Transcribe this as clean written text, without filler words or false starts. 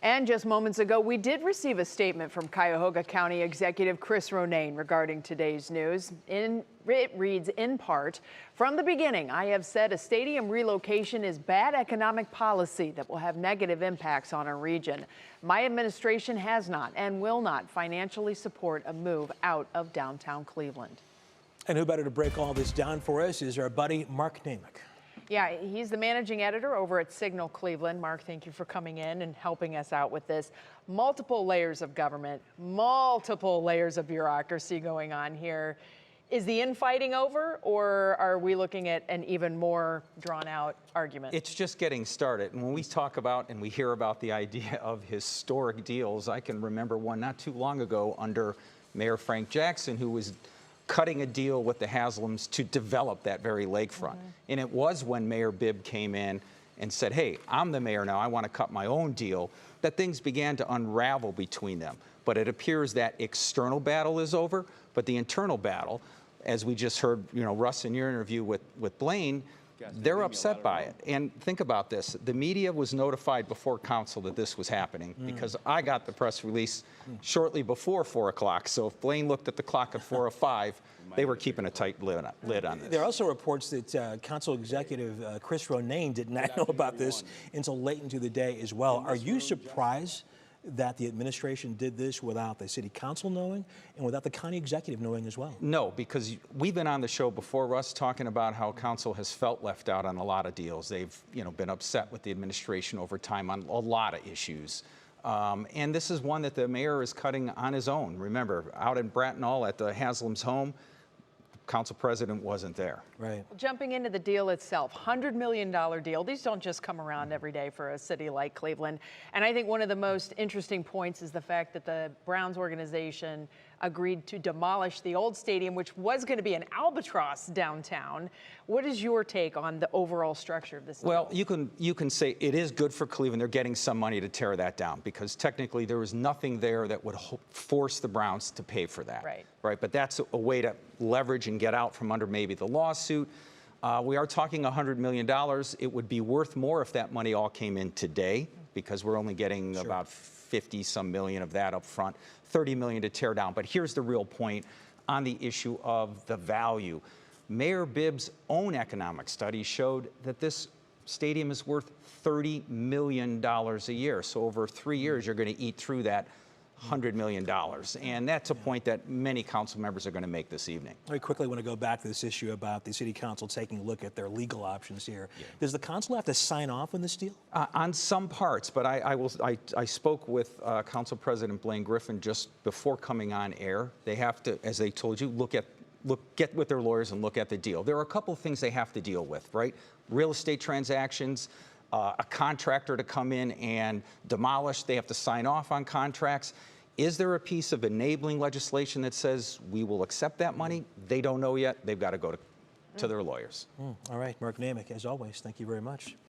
And just moments ago, we did receive a statement from Cuyahoga County Executive Chris Ronayne regarding today's news. It reads in part, "From the beginning, I have said a stadium relocation is bad economic policy that will have negative impacts on our region. My administration has not and will not financially support a move out of downtown Cleveland." And who better to break all this down for us is our buddy Mark Naymik. Yeah, he's the managing editor over at Signal Cleveland. Mark, thank you for coming in and helping us out with this. Multiple layers of government, multiple layers of bureaucracy going on here. Is the infighting over, or are we looking at an even more drawn out argument? It's just getting started. And when we talk about and we hear about the idea of historic deals, I can remember one not too long ago under Mayor Frank Jackson, who was cutting a deal with the Haslams to develop that very lakefront. And it was when Mayor Bibb came in and said, "Hey, I'm the mayor now, I want to cut my own deal," that things began to unravel between them. But it appears that external battle is over, but the internal battle, as we just heard, Russ, in your interview with Blaine, they're upset by it. And think about this. The media was notified before council that this was happening because I got the press release shortly before 4 o'clock. So if Blaine looked at the clock at 4:05, they were keeping a tight lid on this. There are also reports that Council Executive Chris Ronayne did not know about this until late into the day as well. Are you surprised that the administration did this without the city council knowing and without the county executive knowing as well? No, because we've been on the show before, Russ, talking about how council has felt left out on a lot of deals. They've been upset with the administration over time on a lot of issues. And this is one that the mayor is cutting on his own. Remember, out in Brattonall at the Haslam's home, council president wasn't there. Right. Jumping into the deal itself, $100 million deal. These don't just come around every day for a city like Cleveland. And I think one of the most interesting points is the fact that the Browns organization agreed to demolish the old stadium, which was going to be an albatross downtown. What is your take on the overall structure of this deal? Well, you can say it is good for Cleveland. They're getting some money to tear that down because technically there was nothing there that would force the Browns to pay for that. Right. But that's a way to leverage and get out from under maybe the lawsuit. We are talking $100 million. It would be worth more if that money all came in today because we're only getting about 50-some million of that up front, 30 million to tear down. But here's the real point on the issue of the value. Mayor Bibb's own economic study showed that this stadium is worth $30 million a year. So over 3 years, you're going to eat through that $100 million. And that's a point that many council members are going to make this evening. Very quickly, I want to go back to this issue about the city council taking a look at their legal options here. Does the council have to sign off on this deal? On some parts, but I spoke with Council President Blaine Griffin just before coming on air. They have to, as they told you, get with their lawyers and look at the deal. There are a couple of things they have to deal with, right? Real estate transactions, a contractor to come in and demolish, they have to sign off on contracts. Is there a piece of enabling legislation that says we will accept that money? They don't know yet. They've got to go to their lawyers. All right, Mark Naymik, as always, thank you very much.